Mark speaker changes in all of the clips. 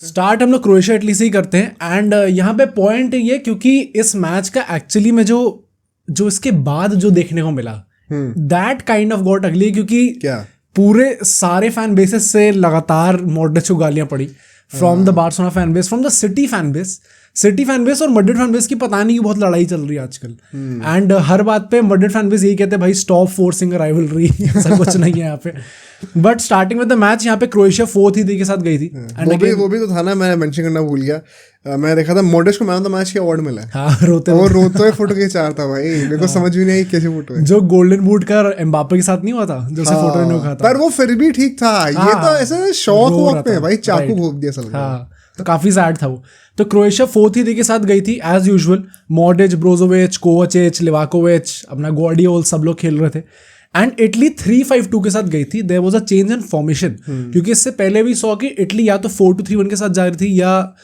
Speaker 1: Start हम लोग Croatia Italy से ही करते हैं एंड यहाँ पे पॉइंट ये क्योंकि इस मैच का एक्चुअली में जो इसके बाद जो देखने को मिला दैट काइंड ऑफ गॉट अगली, क्योंकि
Speaker 2: क्या
Speaker 1: पूरे सारे फैन बेसेस से लगातार मॉडरिच को गालियां पड़ी from the Barcelona fan base, from the city fan base और मैड्रिड फैन बेस की पता नहीं कि बहुत लड़ाई चल रही है आजकल एंड हर बात पे मैड्रिड फैन बेस यही कहते हैं भाई स्टॉप फोर्सिंग राइवलरी, ऐसा कुछ नहीं है यहाँ पे। बट स्टार्टिंग में द मैच यहाँ पे क्रोएशिया 4-3 के साथ गई थी एंड
Speaker 2: वो भी तो था ना, मैं मेंशन करना भूल गया, मैं देखा था मॉडरिच को मैन ऑफ द मैच का अवार्ड मिला है।
Speaker 1: हाँ, रोते
Speaker 2: हुए फोटो के चार था भाई, मेरे को समझ भी नहीं आई कैसे फोटो है।
Speaker 1: जो गोल्डन बूट का एम्बापे के साथ नहीं हुआ था जो उसे फोटो नहीं उठा था,
Speaker 2: पर वो फिर भी ठीक था। ये तो ऐसे शौक वक्त में भाई चाकू भोंक दिया असल में।
Speaker 1: हाँ, तो काफी सैड था वो। तो क्रोएशिया 4-3 के साथ गई थी as usual, Modric, Brozovic, Kovacic, Livakovic, अपना ग्वार्डियोल सब लोग खेल रहे थे एंड इटली 3-5-2 के साथ गई थी। There was a change in formation क्योंकि इससे पहले भी सौ कि इटली या तो 4-2-3-1 के साथ जा रही थी या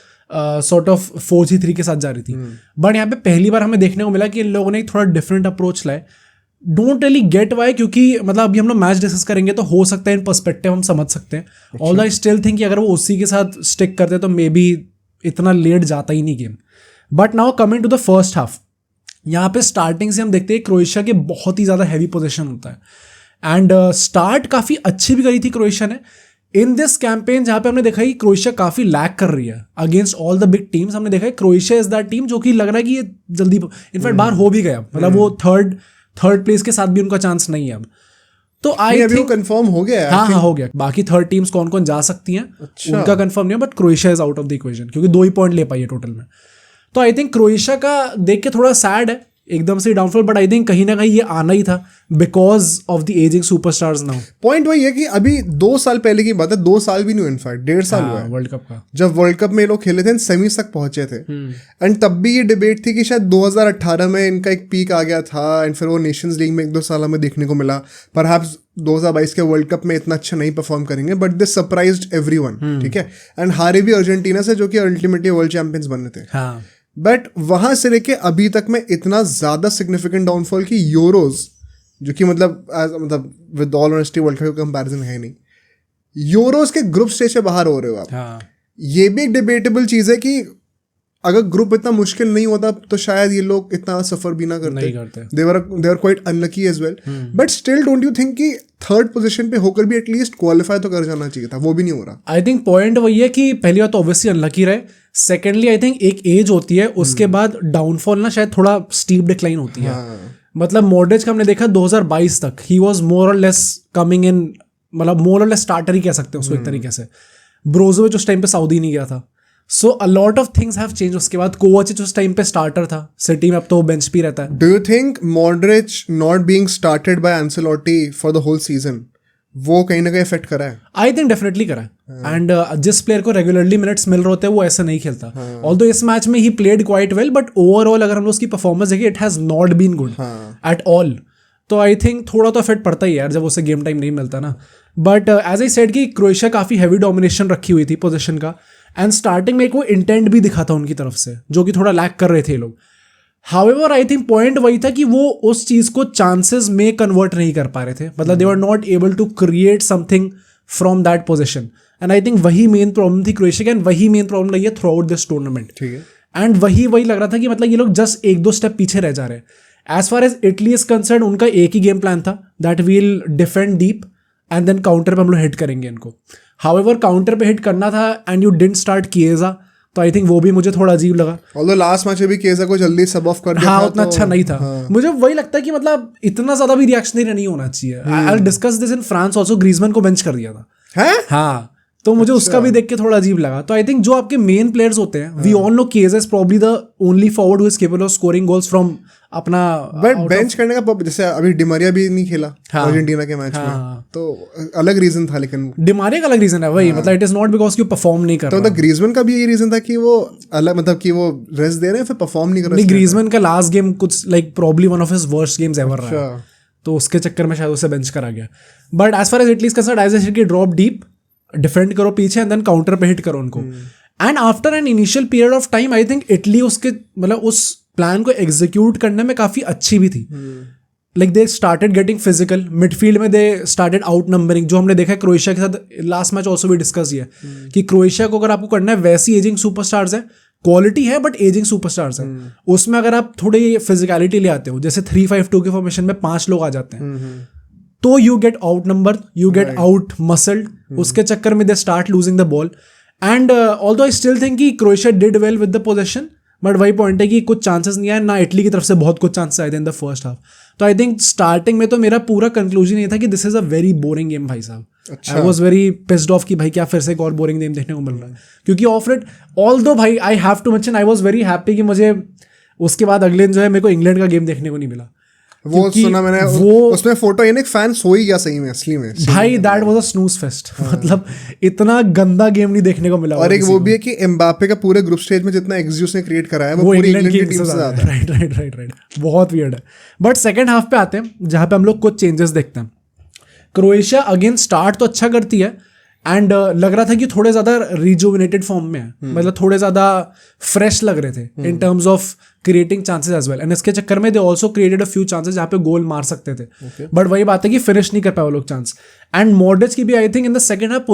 Speaker 1: सॉर्ट ऑफ 4-3-3 के साथ जा रही थी। बट यहाँ पे पहली बार हमें देखने को मिला कि इन लोगों ने थोड़ा डिफरेंट अप्रोच लाए। डोंट रियली गेट वाई, क्योंकि मतलब अभी हम लोग मैच डिस्कस करेंगे तो हो सकता है इन पर्सपेक्टिव हम समझ सकते हैं। ऑल्दो आई स्टिल थिंक कि अगर वो उसी के साथ स्टिक करते तो मे बी इतना लेट जाता ही नहीं game. But now coming to the first half, यहाँ पे स्टार्टिंग से हम देखते हैं क्रोएशिया के बहुत ही ज़्यादा हैवी पोजीशन होता है एंड स्टार्ट काफ़ी अच्छी भी करी थी क्रोएशिया ने इन दिस कैंपेन, जहाँ पे हमने देखा कि क्रोएशिया काफ़ी लैग कर रही है against all the big teams. हमने देखा है क्रोएशिया इज दैट टीम जो कि लग रहा है कि ये जल्दी इनफैक्ट बाहर हो भी गया, मतलब वो थर्ड प्लेस के साथ भी उनका चांस नहीं है अब। तो आई थिंक
Speaker 2: कंफर्म हो गया।
Speaker 1: हाँ हो गया। बाकी थर्ड टीम्स कौन कौन जा सकती हैं उनका कंफर्म नहीं है, but Croatia is out of the equation क्योंकि 2 ही पॉइंट ले पाई है टोटल में। तो आई थिंक क्रोएशिया का देख के थोड़ा सैड है एकदम से डाउनफॉल, बट आई थिंक कहीं ना कहीं ये आना ही था because of the ageing superstars now.
Speaker 2: Point वही है कि अभी 2 साल पहले की बात है, 2 साल भी नहीं हुए, इनफैक्ट 1.5 साल हुआ है
Speaker 1: वर्ल्ड कप का,
Speaker 2: जब वर्ल्ड कप में ये लोग खेले थे, सेमीज तक पहुंचे थे एंड तब भी ये डिबेट थी कि शायद 2018 में इनका एक पीक आ गया था एंड फिर वो नेशंस लीग में 1-2 साल हमें देखने को मिला। परहैप्स 2022 के वर्ल्ड कप में इतना अच्छा नहीं परफॉर्म करेंगे, बट दिस सरप्राइज्ड एवरीवन, ठीक है, एंड हारे भी अर्जेंटीना से जो कि अल्टीमेटली वर्ल्ड चैंपियंस बने थे।
Speaker 1: हाँ,
Speaker 2: बट वहां से लेके अभी तक में इतना ज्यादा सिग्निफिकेंट डाउनफॉल की यूरोज, जो कि मतलब with all honesty world cup का कंपैरिजन है नहीं, यूरोज के ग्रुप स्टेज से बाहर हो रहे हो आप।
Speaker 1: हाँ,
Speaker 2: ये भी एक डिबेटेबल चीज है कि अगर ग्रुप इतना मुश्किल नहीं होता तो शायद ये लोग इतना सफर भी ना करते। They were quite unlucky as well, but still don't you think कि थर्ड पोजीशन पे होकर भी एटलीस्ट क्वालिफाई तो कर जाना चाहिए था? वो भी नहीं हो रहा।
Speaker 1: आई थिंक पॉइंट वही है कि पहली बात तो ऑब्वियसली अनलकी रहे, सेकेंडली आई थिंक एक एज होती है, उसके बाद डाउनफॉल ना शायद थोड़ा स्टीप डिक्लाइन होती है। मतलब मॉडरिच का हमने देखा 2022 तक ही वॉज मोर और लेस कमिंग इन, मतलब मोर और लेस स्टार्टर ही कह सकते हैं उसको एक तरीके से। ब्रोजोविच उस टाइम पे सऊदी नहीं गया था, so a lot of things have change. उसके बाद कोवाचिच उस टाइम पे स्टार्टर था सिटी में, अब तो बेंच पे रहता है।
Speaker 2: Do you think Modric not being started by Ancelotti for the whole season वो कहीं ना कहीं इफेक्ट करा है?
Speaker 1: आई थिंक डेफिनेटली करा है एंड जिस प्लेयर को रेगुलरली मिनट्स मिल रहे होते हैं वो ऐसा नहीं खेलता। ऑल्दो इस मैच में he played quite well, but overall अगर हम लोग उसकी परफॉर्मेंस देखें it has not been good at all. तो आई थिंक थोड़ा तो इफेक्ट पड़ता ही है यार जब उसे गेम टाइम नहीं मिलता ना। बट एज आई सेड कि क्रोएशिया काफ़ी हैवी डोमिनेशन रखी हुई थी पोजीशन का एंड स्टार्टिंग में एक वो इंटेंट भी दिखा था उनकी तरफ से जो कि थोड़ा लैक कर रहे थे लोग। हाउएवर आई थिंक पॉइंट वही था कि वो उस चीज़ को चांसेस में कन्वर्ट नहीं कर पा रहे थे, मतलब they were not able to create something from that position and I think वही मेन प्रॉब्लम थी क्रोएशिया की एंड वही मेन प्रॉब्लम रही है थ्रू आउट दिस टूर्नामेंट।
Speaker 2: ठीक है,
Speaker 1: एंड वही लग रहा था कि मतलब ये लोग जस्ट 1-2 स्टेप पीछे रह जा रहे हैं। As far as Italy is concern उनका एक ही गेम प्लान था that we'll defend deep and then counter पे हम लोग हिट करेंगे इनको। हाउएवर काउंटर पे हिट करना था एंड यू डिडंट स्टार्ट किएजा, तो आई थिंक वो भी मुझे थोड़ा अजीब लगा।
Speaker 2: ऑल्दो लास्ट मैच में भी किएजा को जल्दी सब ऑफ कर दिया,
Speaker 1: हाँ, उतना अच्छा नहीं था। मुझे वही लगता है कि मतलब इतना ज्यादा भी रिएक्शनरी नहीं होना चाहिए। I will discuss this in France also, Griezmann को बेंच कर दिया था। हाँ, तो मुझे उसका भी देख के थोड़ा अजीब लगा। तो आई थिंक जो आपके मेन प्लेयर्स होते हैं, we all know Chiesa is probably the only forward who is capable of scoring goals from अपना,
Speaker 2: बट बेंच करने का जैसे अभी डिमारिया भी नहीं खेला अर्जेंटीना के मैच में, तो अलग रीजन था। लेकिन
Speaker 1: डिमारिया का अलग रीजन है वही, मतलब इट इज नॉट बिकॉज कि वो परफॉर्म नहीं कर रहा।
Speaker 2: तो ग्रीजमैन का भी यही रीजन था कि वो अलग, मतलब कि वो रेस्ट दे रहे हैं फिर परफॉर्म नहीं कर रहे।
Speaker 1: ग्रीजमैन का लास्ट गेम कुछ like probably one of his worst games ever रहा है, तो उसके चक्कर में शायद उसे बेंच करा गया। But as far as Italy is concerned, as I said कि ड्रॉप डीप, डिफेंड करो पीछे एंड देन काउंटर पे हिट करो उनको। And after an initial period of time I think Italy उसके मतलब उस प्लान को एग्जीक्यूट करने में काफ़ी अच्छी भी थी। Like they started getting physical, midfield में दे स्टार्टेड आउट नंबरिंग, जो हमने देखा है क्रोएशिया के साथ लास्ट मैच ऑल्सो भी डिस्कस किया कि क्रोएशिया को अगर आपको करना है वैसी एजिंग सुपरस्टार्स है, क्वालिटी है बट एजिंग सुपरस्टार्स है, उसमें अगर आप थोड़ी फिजिकलिटी ले आते हो, जैसे 3-5-2 के फॉर्मेशन में 5 लोग आ जाते हैं, तो you get out number, you get outmuscled, उसके चक्कर में they start losing the ball. And although I still think कि Croatia did well with the possession, but वही पॉइंट है कि कुछ चांसेस नहीं आए ना, इटली की तरफ से बहुत कुछ चांसेस आए थे इन द फर्स्ट हाफ. तो आई थिंक स्टार्टिंग में तो मेरा पूरा कंक्लूजन ये था कि this is a very boring game भाई साहब. आई वॉज वेरी पिस्ड ऑफ कि भाई क्या फिर से एक और बोरिंग गेम देखने को मिल रहा है, क्योंकि ऑफ इट ऑल्दो भाई I have to mention I was very happy कि मुझे उसके बाद अगले दिन जो है मेरे को इंग्लैंड का गेम देखने को नहीं मिला.
Speaker 2: वो सुना मैंने, वो उसमें फोटो एक फैन सो ही गया सही में, असली में
Speaker 1: भाई that was a snooze fest. मतलब इतना गंदा गेम नहीं देखने को मिला.
Speaker 2: और एक वो भी है कि एम्बापे का पूरे ग्रुप स्टेज में जितना एक्स उसने क्रिएट करा है वो पूरी इंग्लैंड की टीम से ज्यादा है.
Speaker 1: राइट बहुत वियर्ड है. बट सेकंड हाफ पे आते हैं जहां पे हम लोग कुछ चेंजेस देखते हैं. क्रोएशिया अगेन स्टार्ट तो अच्छा करती है एंड लग रहा था कि थोड़े ज़्यादा रिजुविनेटेड फॉर्म में है, मतलब थोड़े ज़्यादा फ्रेश लग रहे थे in terms of creating chances as well. And इसके चक्कर में they also created a few chances जहाँ पे गोल मार सकते थे, बट वही बात है कि फिनिश नहीं कर पाए वो लोग चांस. एंड मॉड्रिच की भी आई think in the second half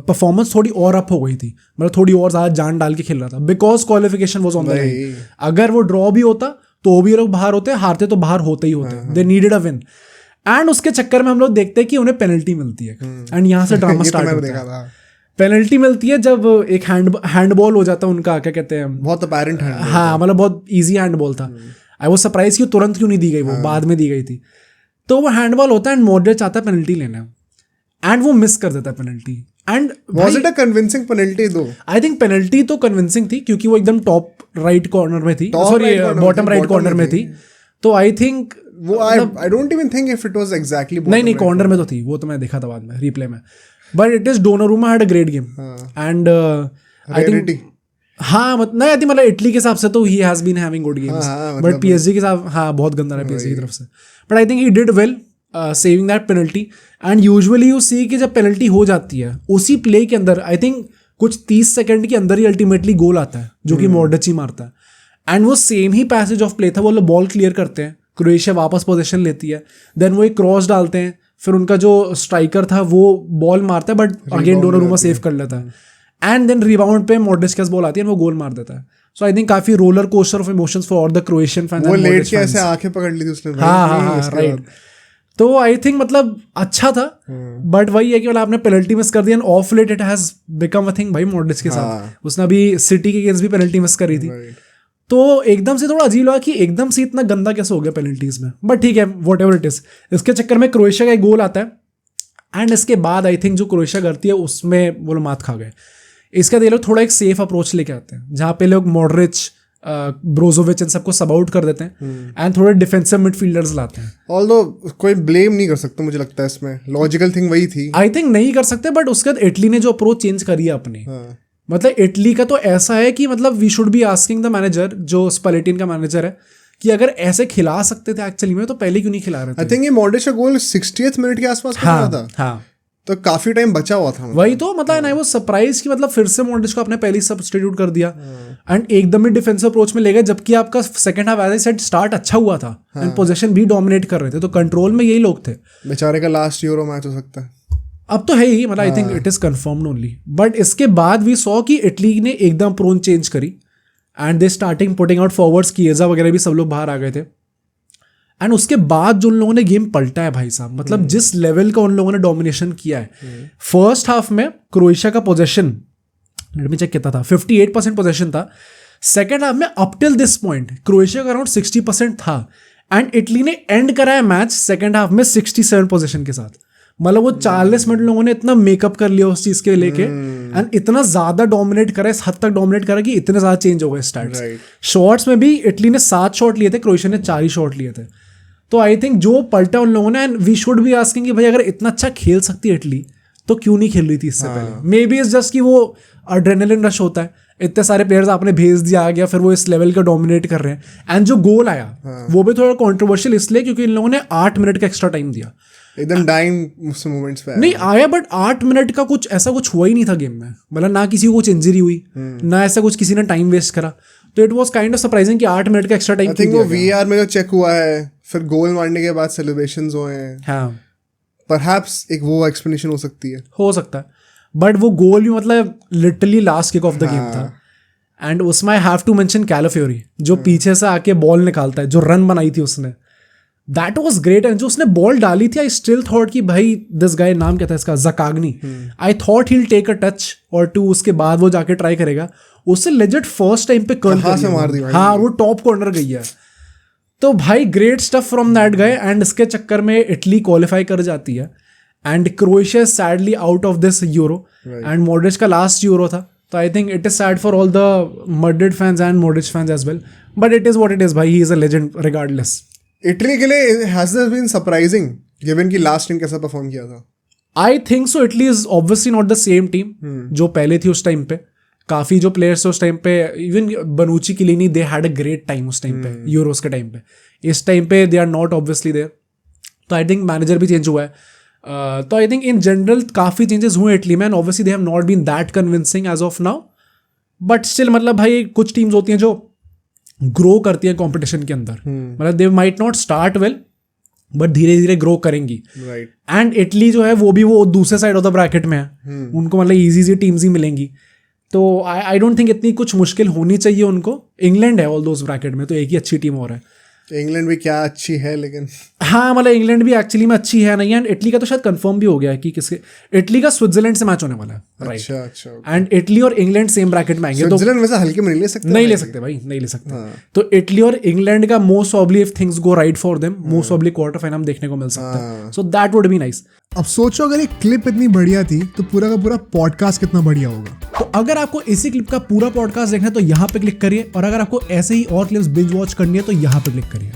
Speaker 1: performance थोड़ी और अप हो गई थी, मतलब थोड़ी और ज़्यादा जान डाल के खेल रहा था, because qualification was on the line. अगर वो ड्रॉ भी होता तो भी लोग बाहर होते, हारते तो बाहर होते ही होते. They needed a win. And उसके चक्कर में हम लोग देखते हैं कि उन्हें पेनल्टी मिलती है एंड यहाँ से ड्रामा स्टार्ट होता है. पेनल्टी मिलती है जब एक हैंडबॉल हो जाता है उनका, क्या कहते हैं,
Speaker 2: बहुत अपैरेंट है.
Speaker 1: हाँ मतलब बहुत इजी हैंडबॉल था. आई वाज सरप्राइज कि तुरंत क्यों नहीं दी गई, वो बाद में दी गई थी. तो वो हैंडबॉल होता है एंड मॉड्रिच आता है पेनल्टी लेने एंड वो मिस कर देता है penalty. And
Speaker 2: was it a convincing penalty दो?
Speaker 1: आई थिंक पेनल्टी तो कन्विंसिंग थी क्योंकि वो एकदम टॉप राइट कॉर्नर में थी, सॉरी बॉटम राइट कॉर्नर में थी. तो आई थिंक
Speaker 2: वो I don't even think if it was exactly
Speaker 1: नहीं कॉर्नर में तो थी वो, तो मैं देखा था बाद में रिप्ले में. But it is Donnarumma had a great game and I think हाँ मतलब इटली के हिसाब से तो he has been having good games, but PSG के साथ हाँ बहुत गंदा रहा पीएसजी की तरफ से. But I think he did well saving that penalty. And usually you see कि जब पेनल्टी हो जाती है उसी प्ले के अंदर आई थिंक कुछ 30 सेकंड के अंदर ही अल्टीमेटली गोल आता है जो कि मॉड्रिच ही मारता है. एंड वो same he passage of play था, वो लोग बॉल क्लियर करते हैं, क्रोएशिया वापस पोजीशन लेती है, देन वो एक क्रॉस डालते हैं, फिर उनका जो स्ट्राइकर था वो बॉल मारता है बट अगेन डोनारुमा सेव कर लेता है. एंड देन रिबाउंड पे मॉड्रिच के पास बॉल आती है और वो गोल मार देता है. सो आई थिंक काफी roller coaster of emotions for all the Croatian fans.
Speaker 2: वो लेट के ऐसे आंखें पकड़ ली थी उसने.
Speaker 1: हाँ राइट. तो आई थिंक मतलब अच्छा था, बट वही है कि मतलब आपने पेनल्टी मिस कर दिया end of let it has become a thing भाई मॉड्रिच के साथ. उसने अभी सिटी के अगेंस्ट भी पेनल्टी मिस करी थी. तो एकदम से थोड़ा अजीब लगा कि एकदम से इतना गंदा कैसे हो गया पेनल्टीज में, बट ठीक है वॉट एवर इट इज. इसके चक्कर में क्रोएशिया का एक गोल आता है एंड इसके बाद आई थिंक जो क्रोएशिया करती है उसमें वो लोग मात खा गए. इसका ये लोग थोड़ा एक सेफ अप्रोच लेके आते हैं जहाँ पे लोग मॉड्रिच ब्रोजोविच इन सबको सब आउट कर देते हैं एंड थोड़े डिफेंसिव मिडफील्डर्स लाते हैं.
Speaker 2: ऑल्दो कोई ब्लेम नहीं कर सकता मुझे लगता है इसमें, लॉजिकल थिंग वही थी.
Speaker 1: आई थिंक नहीं कर सकते, बट उसके बाद इटली ने जो अप्रोच चेंज करी है अपनी, मतलब इटली का तो ऐसा है कि मतलब we should be asking the manager, जो स्पेलेटिन का मैनेजर है, कि अगर ऐसे खिला सकते थे एक्चुअली में तो पहले क्यों नहीं खिला रहे थे.
Speaker 2: आई थिंक ये मॉड्रिच का गोल 60th मिनट के आसपास
Speaker 1: हाँ, था. हाँ
Speaker 2: तो काफी टाइम बचा हुआ था.
Speaker 1: वही तो मतलब आई वाज सरप्राइज कि मतलब फिर से मॉड्रिच को आपने पहले ही सब्स्टिट्यूट कर दिया एंड एकदम ही डिफेंसिव अप्रोच में ले गए, जबकि आपका second half as I said start अच्छा हुआ था एंड पोजीशन भी डोमिनेट कर रहे थे, तो कंट्रोल में यही लोग थे.
Speaker 2: बेचारे का लास्ट यूरो मैच हो सकता है
Speaker 1: अब तो है ही, मतलब I think it is confirmed only. But इसके बाद वी सॉ कि इटली ने एकदम प्रोन चेंज करी and they starting putting out forwards, Chiesa वगैरह भी सब लोग बाहर आ गए थे. एंड उसके बाद जो उन लोगों ने गेम पलटा है भाई साहब, मतलब जिस लेवल का उन लोगों ने डोमिनेशन किया है. फर्स्ट हाफ में क्रोएशिया का पोजेशन लेट मी चेक कितना था, 58% पोजेशन था. सेकेंड हाफ में up till this point Croatia का अराउंड 60% था एंड इटली ने एंड कराया मैच सेकेंड हाफ में 67 पोजेशन के साथ. मतलब वो 40 मिनट लोगों ने इतना मेकअप कर लिया उस चीज के लेके एंड इतना ज्यादा डोमिनेट करा, इस हद तक डोमिनेट करा कि इतने ज्यादा चेंज हो गए स्टैट्स. शॉट्स में भी इटली ने 7 शॉट लिए थे, क्रोएशिया ने 4 ही शॉट लिए थे. तो आई थिंक जो पलटा उन लोगों ने, and we should be asking कि भाई अगर इतना अच्छा खेल सकती है इटली तो क्यों नहीं खेल रही थी इससे पहले. मे बी इज जस्ट कि वो एड्रेनलिन रश होता है, इतने सारे प्लेयर्स आपने भेज दिया आ गया, फिर वो इस लेवल का डोमिनेट कर रहे हैं. एंड जो गोल आया वो भी थोड़ा कॉन्ट्रोवर्शियल इसलिए क्योंकि इन लोगों ने 8 मिनट का एक्स्ट्रा टाइम दिया.
Speaker 2: एकदम डाइंग मोमेंट्स पे
Speaker 1: नहीं आया, बट 8 मिनट का कुछ ऐसा कुछ हुआ ही नहीं था गेम में. मतलब ना किसी को कुछ इंजरी हुई, ना ऐसा कुछ किसी ने टाइम वेस्ट करा. तो it was kind of surprising कि 8 मिनट का एक्स्ट्रा टाइम.
Speaker 2: आई थिंक वो वीआर में जो चेक हुआ है फिर गोल मारने के बाद सेलिब्रेशंस हुए हैं,
Speaker 1: हाँ
Speaker 2: परहैप्स एक वो एक्सप्लेनेशन हो सकती है।
Speaker 1: हो सकता है, बट वो गोल भी मतलब literally last kick off the game था। एंड उसमें आई हैव टू मेंशन कैलाफियोरी, जो पीछे से आके बॉल निकालता है, जो रन बनाई थी उसने, दैट वाज ग्रेट। एंड जो उसने बॉल डाली थी, आई स्टिल थॉट कि भाई दिस गाय, नाम क्या था इसका, Zaccagni, I thought he will take a touch or two, उसके बाद वो जाके ट्राई करेगा। उससे लेजिट फर्स्ट टाइम पे कर्ल
Speaker 2: कहाँ से मार दी भाई?
Speaker 1: हाँ, वो टॉप कॉर्नर गई है। तो भाई great stuff from that guy. And इसके चक्कर में इटली क्वालिफाई कर जाती है and Croatia sadly out of this Euro. And Modric का लास्ट यूरो था, तो I think it is sad for all the Madrid fans and Modric fans as well, but it is what it is भाई, he is a legend regardless.
Speaker 2: Italy के लिए has this been surprising given कि last team कैसा perform किया था?
Speaker 1: I think so. Italy is obviously not the same team जो पहले थी उस टाइम पे। काफी जो प्लेयर्स थे उस टाइम पे, even Bonucci, Chiellini, they had a great time उस टाइम पे, यूरोस के टाइम पे। इस टाइम पे they are not obviously there. तो आई थिंक मैनेजर भी चेंज हुआ है। तो आई थिंक इन जनरल काफी चेंजेस हुए इटली में, and obviously they have not been that convincing as of now, but still मतलब भाई कुछ टीम्स होती हैं जो ग्रो करती है कंपटीशन के अंदर, मतलब they might not start well but धीरे धीरे ग्रो करेंगी।
Speaker 2: राइट।
Speaker 1: एंड इटली जो है वो भी वो दूसरे साइड ऑफ द ब्रैकेट में है, उनको मतलब इजी टीम्स ही मिलेंगी। तो आई डोंट थिंक इतनी कुछ मुश्किल होनी चाहिए उनको। इंग्लैंड है ऑल दोस ब्रैकेट में, तो एक ही अच्छी टीम और है।
Speaker 2: इंग्लैंड भी क्या अच्छी है, लेकिन
Speaker 1: हाँ मतलब इंग्लैंड भी एक्चुअली में अच्छी है नहीं। एंड इटली का तो शायद कंफर्म भी हो गया है कि किसके, इटली का स्विट्जरलैंड से मैच होने वाला है, राइट।
Speaker 2: अच्छा अच्छा।
Speaker 1: एंड इटली और इंग्लैंड सेम ब्रैकेट में आएंगे, तो
Speaker 2: स्विट्जरलैंड वैसे हल्के में नहीं ले सकते,
Speaker 1: नहीं ले सकते भाई, नहीं ले सकते। तो इटली और इंग्लैंड का most probably, if things go right for them, most probably quarter final हम देखने को मिल सकता है। So that would be nice.
Speaker 3: अब सोचो अगर एक क्लिप इतनी बढ़िया थी तो पूरा का पूरा पॉडकास्ट कितना बढ़िया होगा।
Speaker 1: तो अगर आपको इसी क्लिप का पूरा पॉडकास्ट देखना है तो यहाँ पे क्लिक करिए, और अगर आपको ऐसे ही और क्लिप्स बिंज वॉच करनी है तो यहाँ पे क्लिक करिए।